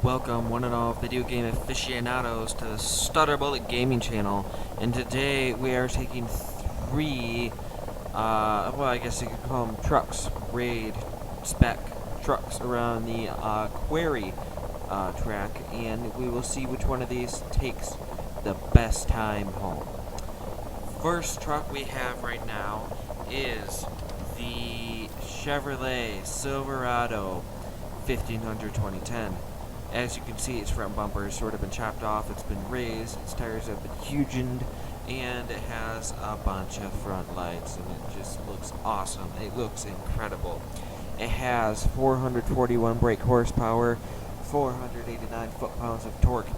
Welcome, one and all video game aficionados, to the StutterBullet gaming channel. And today we are taking three, well, I guess you could call them trucks, raid spec trucks around the Quarry track, and we will see which one of these takes the best time home. First truck we have right now is the Chevrolet Silverado 1500 2010. As you can see, its front bumper has sort of been chopped off, it's been raised, its tires have been hugened, and it has a bunch of front lights, and it just looks awesome. It looks incredible. It has 441 brake horsepower, 489 foot-pounds of torque,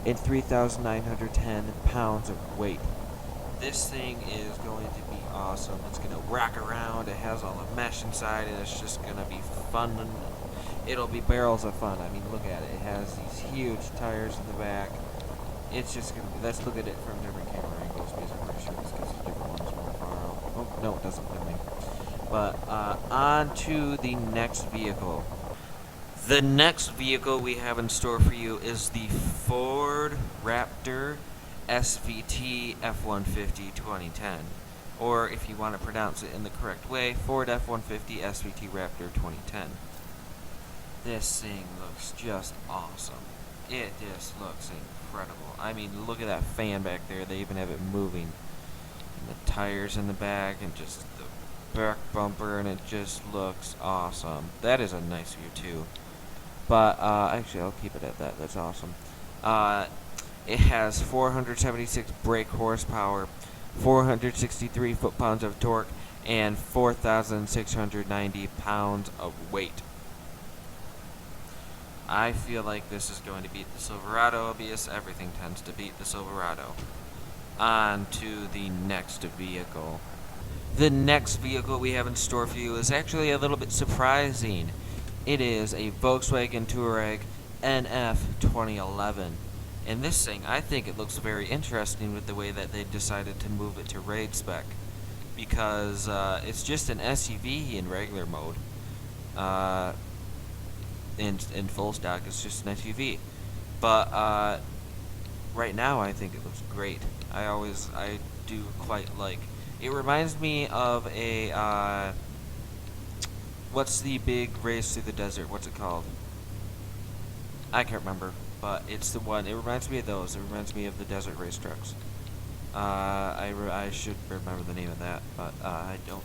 and 3,910 pounds of weight. This thing is going to be awesome. It's going to rack around, it has all the mesh inside, and it's just going to be fun. It'll be barrels of fun. I mean, look at it. It has these huge tires in the back. It's just gonna be, let's look at it from different camera angles, because I'm pretty sure it's because the different ones are more far out. Oh, no, it doesn't let me. But, on to the next vehicle. The next vehicle we have in store for you is the Ford Raptor SVT F-150 2010. Or, if you want to pronounce it in the correct way, Ford F-150 SVT Raptor 2010. This thing looks just awesome. It just looks incredible. I mean, look at that fan back there. They even have it moving. And the tires in the back and just the back bumper, and it just looks awesome. That is a nice view too. But actually, I'll keep it at that. That's awesome. It has 476 brake horsepower, 463 foot-pounds of torque, and 4,690 pounds of weight. I feel like this is going to beat the Silverado, because everything tends to beat the Silverado. On to the next vehicle. The next vehicle we have in store for you is actually a little bit surprising. It is a Volkswagen Touareg NF 2011. And this thing, I think it looks very interesting with the way that they decided to move it to raid spec. Because it's just an SUV in regular mode. In full stock, it's just an SUV. But right now I think it looks great. I do quite like. It reminds me of a what's the big race through the desert? What's it called? I can't remember, but it's the one. It reminds me of those. It reminds me of the desert race trucks. I should remember the name of that, but I don't.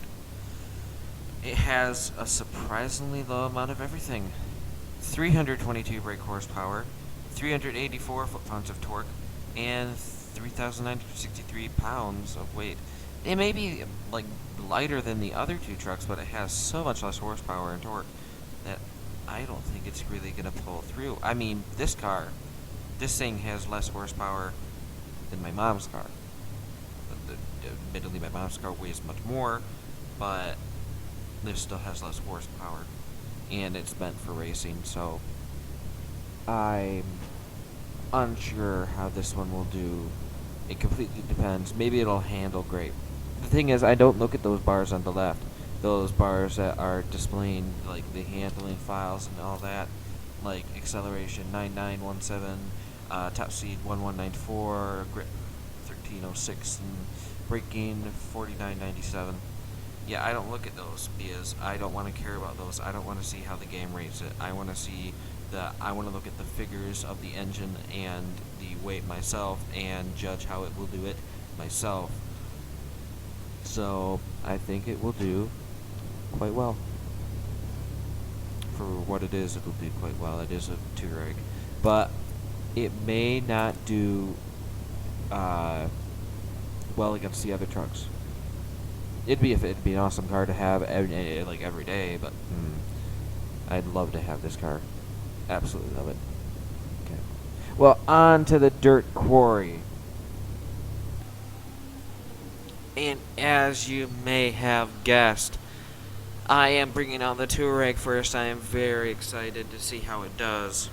It has a surprisingly low amount of everything. 322 brake horsepower, 384 foot-pounds of torque, and 3,963 pounds of weight. It may be like lighter than the other two trucks, but it has so much less horsepower and torque that I don't think it's really gonna pull through. I mean, this thing has less horsepower than my mom's car. Admittedly, my mom's car weighs much more, but this still has less horsepower. And it's meant for racing, so I'm unsure how this one will do. It completely depends. Maybe it'll handle great. The thing is, I don't look at those bars on the left. Those bars that are displaying like the handling files and all that, like acceleration 9917, top speed 1194, grip 1306, and braking 4997. Yeah, I don't look at those because I don't want to care about those. I don't want to see how the game rates it. I want to look at the figures of the engine and the weight myself and judge how it will do it myself. So I think it will do quite well. For what it is, it will do quite well. It is a Touareg, but it may not do well against the other trucks. It'd be an awesome car to have every day, but I'd love to have this car. Absolutely love it. Okay. Well, on to the Dirt Quarry. And as you may have guessed, I am bringing out the Touareg first. I am very excited to see how it does.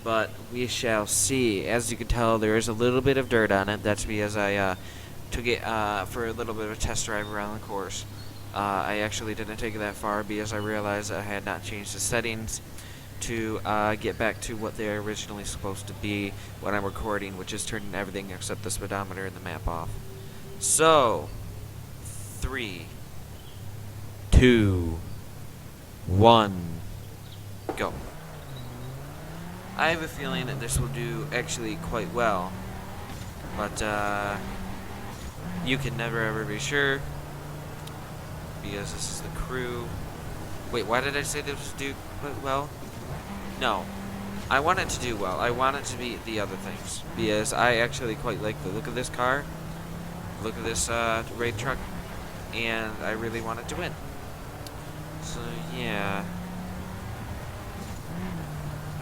But we shall see. As you can tell, there is a little bit of dirt on it. That's because I took it for a little bit of a test drive around the course. I actually didn't take it that far because I realized I had not changed the settings. to get back to what they're originally supposed to be when I'm recording, which is turning everything except the speedometer and the map off. So, 3, 2, 1, go. I have a feeling that this will do actually quite well, but you can never ever be sure, because this is the crew. Wait, why did I say this would do quite well? No, I want it to do well. I want it to be the other things, because I actually quite like the look of this car, look at this raid truck, and I really want it to win. So yeah,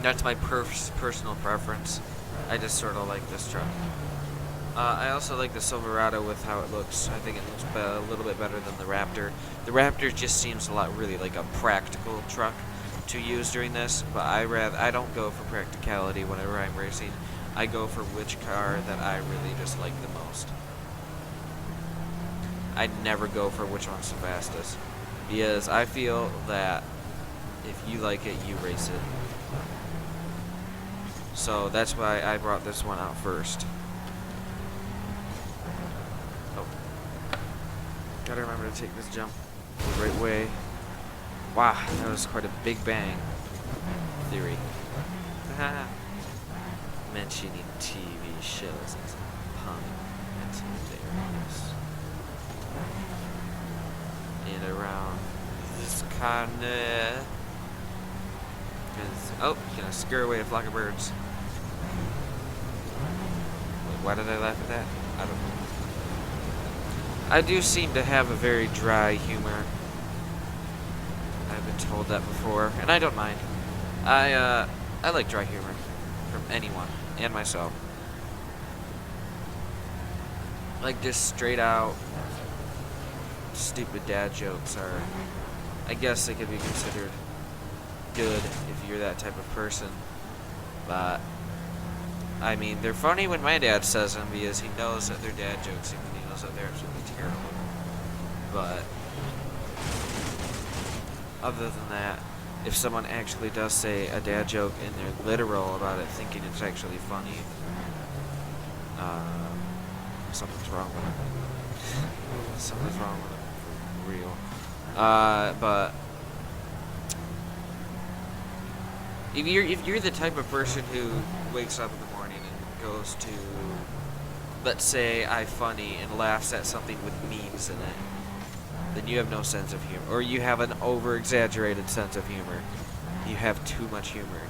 that's my personal preference. I just sort of like this truck. I also like the Silverado with how it looks. I think it looks a little bit better than the Raptor. The Raptor just seems a lot really like a practical truck to use during this, but I don't go for practicality whenever I'm racing. I go for which car that I really just like the most. I never go for which one's the fastest, because I feel that if you like it, you race it. So that's why I brought this one out first. Oh, gotta remember to take this jump the right way. Wow, that was quite a big bang. Theory. Mentioning TV shows as pun into theirs. And around this corner. Oh, gonna scare away a flock of birds. Wait, why did I laugh at that? I don't know. I do seem to have a very dry humor. I've been told that before, and I don't mind. I like dry humor from anyone and myself. Like just straight out stupid dad jokes are, I guess they could be considered good if you're that type of person. But I mean, they're funny when my dad says them because he knows that they're dad jokes and he knows that they're absolutely terrible. But other than that, if someone actually does say a dad joke and they're literal about it, thinking it's actually funny, something's wrong with it. Something's wrong with it, for real. But if you're the type of person who wakes up in the morning and goes to, let's say, iFunny and laughs at something with memes in it, then you have no sense of humor, or you have an over-exaggerated sense of humor. You have too much humor in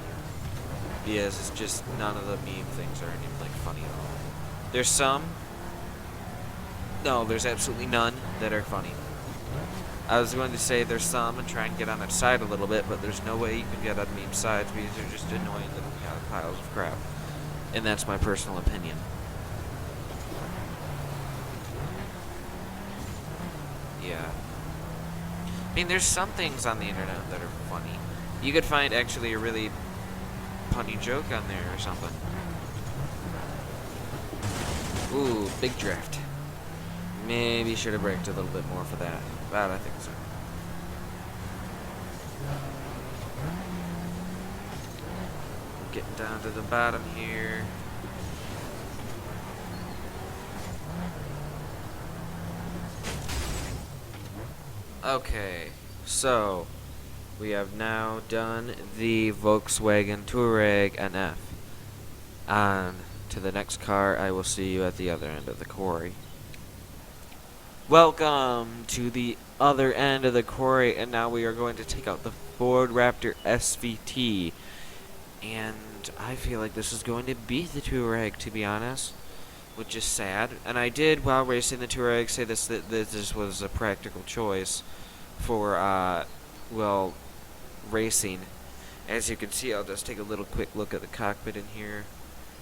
you, because it's just none of the meme things are any like funny at all. There's some. No, there's absolutely none that are funny. I was going to say there's some and try and get on its side a little bit, but there's no way you can get on meme sides because they're just annoying little piles of crap. And that's my personal opinion. Yeah. I mean, there's some things on the internet that are funny. You could find actually a really punny joke on there or something. Ooh, big drift. Maybe should have braked a little bit more for that. But I think so. Getting down to the bottom here. Okay, so we have now done the Volkswagen Touareg NF. On to the next car. I will see you at the other end of the quarry. Welcome to the other end of the quarry, and now we are going to take out the Ford Raptor SVT. And I feel like this is going to beat the Touareg, to be honest, which is sad. And I did, while racing the Touareg, say that this was a practical choice for, well, racing. As you can see, I'll just take a little quick look at the cockpit in here.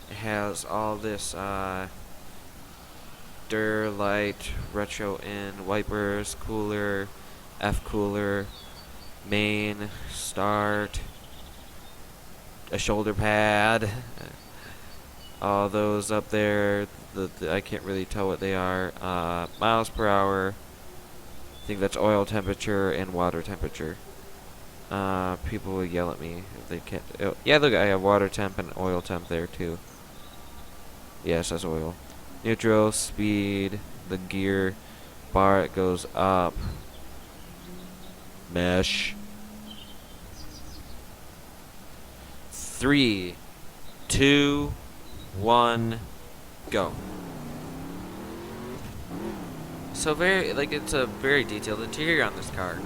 It has all this, light, retro in, wipers, cooler, F cooler, main, start, a shoulder pad, all those up there. I can't really tell what they are. Miles per hour. I think that's oil temperature and water temperature. People will yell at me if they can't. Oh, yeah, look, I have water temp and oil temp there too. Yes, that's oil. Neutral, speed, the gear bar, it goes up. Mesh. 3, 2, 1, go. So it's a very detailed interior on this car.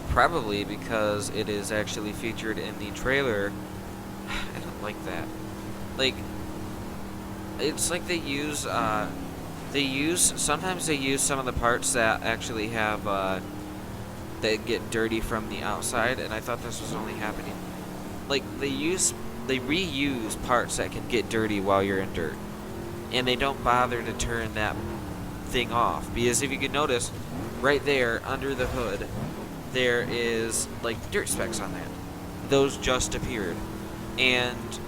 Probably because it is actually featured in the trailer. I don't like that. Like, it's like sometimes they use some of the parts that actually have, that get dirty from the outside, and I thought this was only happening. Like, they reuse parts that can get dirty while you're in dirt. And they don't bother to turn that thing off. Because if you could notice, right there, under the hood, there is, like, dirt specks on that. Those just appeared. And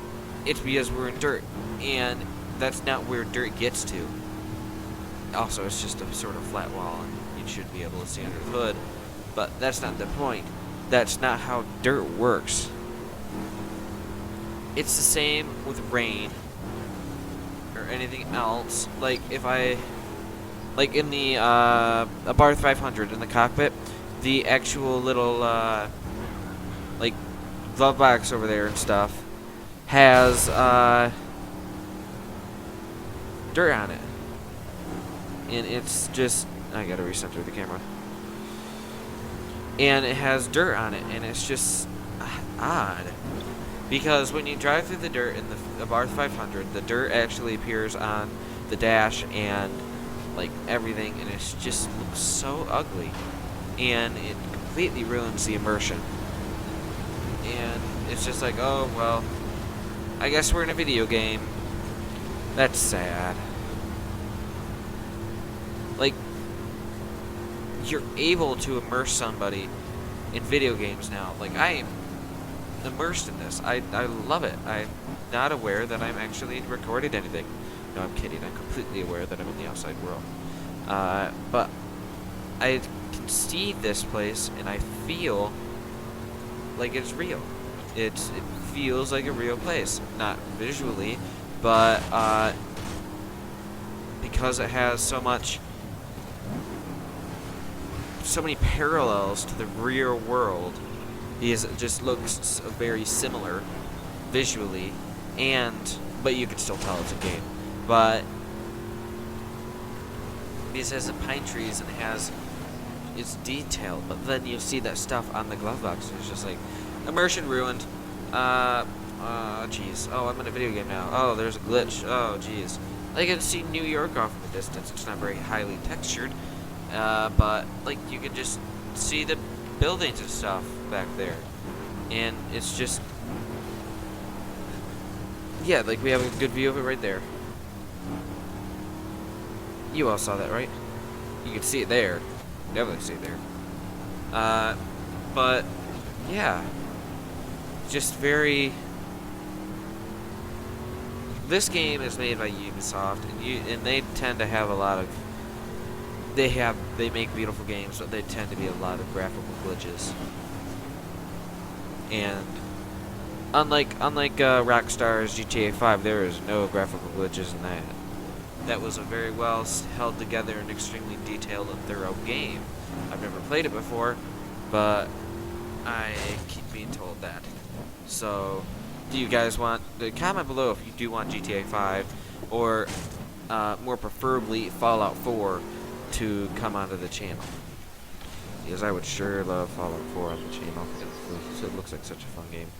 it's because we're in dirt. And that's not where dirt gets to. Also, it's just a sort of flat wall, and you should be able to see under the hood. But that's not the point. That's not how dirt works. It's the same with rain or anything else. Like if I, like in the Abarth 500 in the cockpit, the actual little like glove box over there and stuff has dirt on it, and it's just, I gotta recenter the camera. And it has dirt on it, and it's just odd. Because when you drive through the dirt in the Abarth 500, the dirt actually appears on the dash and like everything, and it just looks so ugly, and it completely ruins the immersion. And it's just like, oh well, I guess we're in a video game. That's sad. Like, you're able to immerse somebody in video games now. Like, I am immersed in this. I love it. I'm not aware that I'm actually recording anything. No, I'm kidding. I'm completely aware that I'm in the outside world. But I can see this place, and I feel like it's real. It feels like a real place. Not visually, but because it has so many parallels to the real world. Because it just looks very similar visually, but you can still tell it's a game. But because it has the pine trees and it's detailed, but then you see that stuff on the glove box, and it's just like, immersion ruined. Jeez. Oh, I'm in a video game now. Oh, there's a glitch. Oh, jeez. I can see New York off in the distance. It's not very highly textured, but like you can just see the buildings and stuff back there, and it's just, yeah, like we have a good view of it right there. You all saw that, right? You can see it there. Definitely see it there. But yeah, just very. This game is made by Ubisoft, and they tend to have a lot of. They make beautiful games, but they tend to be a lot of graphical glitches. And unlike Rockstar's GTA 5, there is no graphical glitches in that. That was a very well held together and extremely detailed and thorough game. I've never played it before, but I keep being told that. So, do you guys want to comment below if you do want GTA 5 or more preferably Fallout 4 to come onto the channel? Because I would sure love Fallout 4 on the channel. It looks like such a fun game,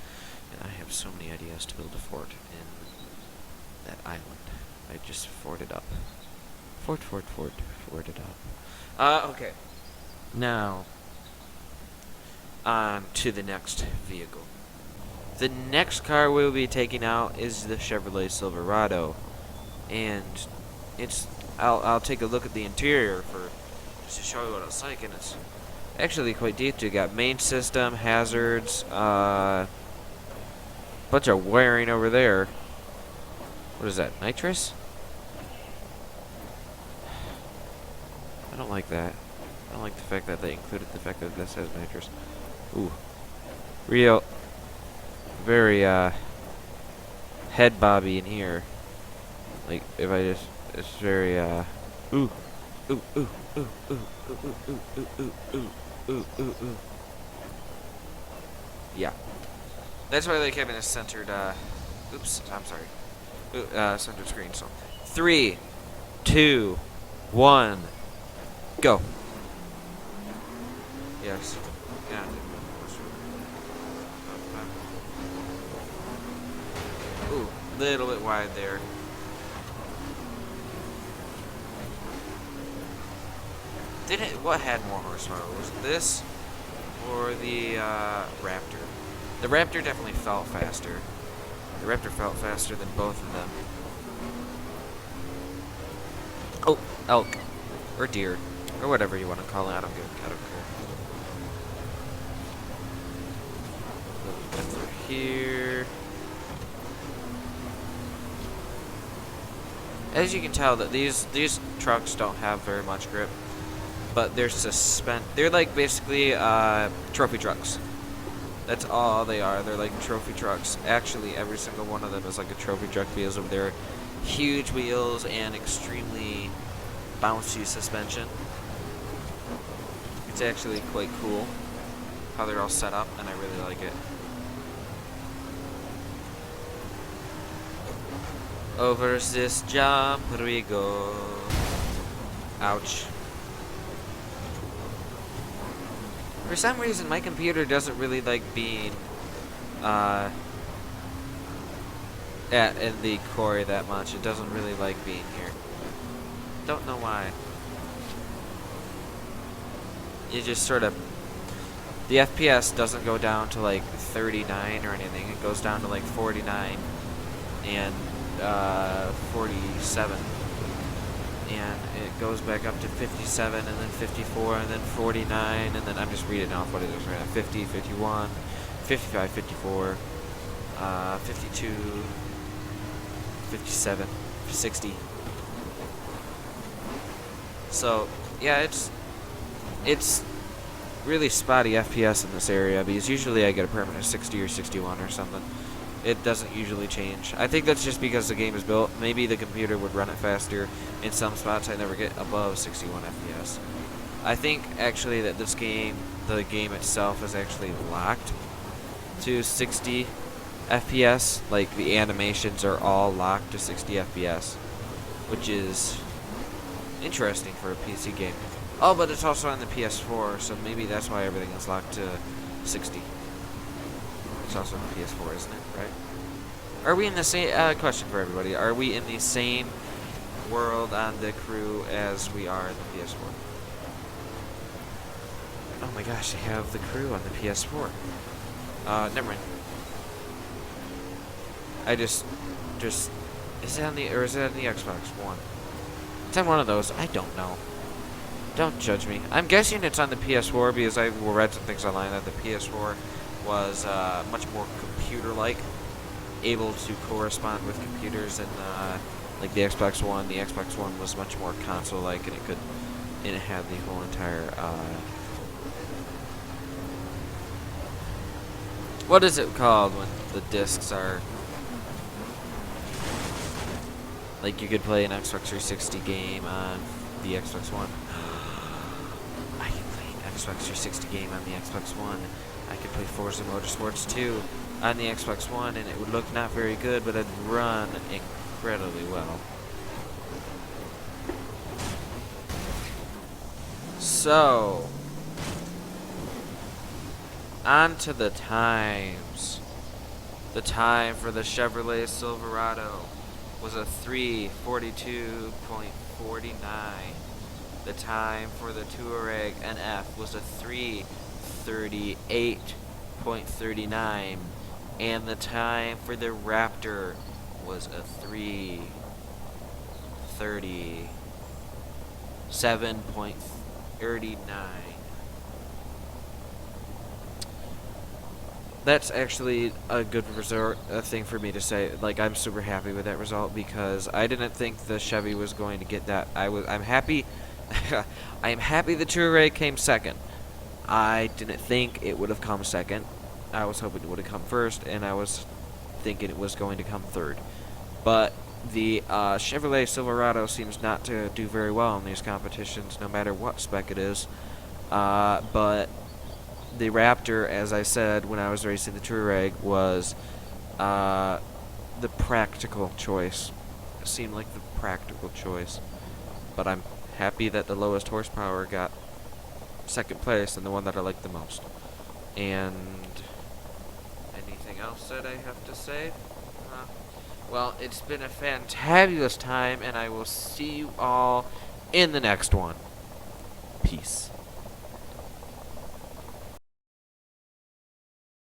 and I have so many ideas to build a fort in that island. I just forted up. Forted up. Okay. Now, on to the next vehicle. The next car we'll be taking out is the Chevrolet Silverado, and I'll take a look at the interior just to show you what it's like, and it's actually quite deep. You got main system, hazards, bunch of wiring over there. What is that, nitrous? I don't like that. I don't like the fact that they included the fact that this has nitrous. Ooh. real, very head bobby in here. Like if I just, it's very ooh, ooh, ooh, ooh, ooh, ooh, ooh, ooh, ooh, ooh, ooh, ooh, ooh. Yeah, that's why they kept in a centered. Oops, I'm sorry. Centered screen. So, 3, 2, 1, go. Yes. Yeah. Ooh, little bit wide there. What had more horsepower? Was it this or the Raptor? The Raptor definitely felt faster. The Raptor felt faster than both of them. Oh, elk. Or deer. Or whatever you want to call it. I don't care. Through here. As you can tell, that these trucks don't have very much grip, but they're They're like basically trophy trucks. That's all they are. They're like trophy trucks. Actually, every single one of them is like a trophy truck because of their huge wheels and extremely bouncy suspension. It's actually quite cool how they're all set up, and I really like it. Over this jump we go. Ouch. For some reason, my computer doesn't really like being in the Quarry that much. It doesn't really like being here. Don't know why. You just sort of... The FPS doesn't go down to like 39 or anything. It goes down to like 49 and 47. And it goes back up to 57 and then 54 and then 49 and then I'm just reading off what it is right now. 50, 51, 55, 54, 52, 57, 60. So yeah, it's really spotty FPS in this area because usually I get a permanent 60 or 61 or something. It doesn't usually change. I think that's just because the game is built. Maybe the computer would run it faster. In some spots, I never get above 61 FPS. I think actually that this game, the game itself, is actually locked to 60 FPS. Like the animations are all locked to 60 FPS, which is interesting for a PC game. Oh, but it's also on the PS4, so maybe that's why everything is locked to 60. It's also on the PS4, isn't it? Right? Are we in the same... question for everybody. Are we in the same world on the crew as we are in the PS4? Oh my gosh, they have the crew on the PS4. Never mind. I just... Is it on the... Or is it on the Xbox One? It's on one of those. I don't know. Don't judge me. I'm guessing it's on the PS4 because I read some things online that the PS4 was much more computer-like, able to correspond with computers, and like the Xbox One. The Xbox One was much more console-like, and it had the whole entire what is it called when the discs are like you could play an Xbox 360 game on the Xbox One. I can play an Xbox 360 game on the Xbox One. I could play Forza Motorsports 2 on the Xbox One, and it would look not very good, but it'd run incredibly well. So, on to the times. The time for the Chevrolet Silverado was a 3:42.49. The time for the Touareg NF was a 3:38.39, and the time for the Raptor was a 3:37.39. That's actually a good thing for me to say. Like, I'm super happy with that result because I didn't think the Chevy was going to get that. I'm happy. I'm happy the Touareg came second. I didn't think it would have come second. I was hoping it would have come first, and I was thinking it was going to come third. But the Chevrolet Silverado seems not to do very well in these competitions, no matter what spec it is. But the Raptor, as I said when I was racing the Touareg, was the practical choice. It seemed like the practical choice. But I'm happy that the lowest horsepower got second place and the one that I like the most. And anything else that I have to say? Well, it's been a fantabulous time, and I will see you all in the next one. Peace.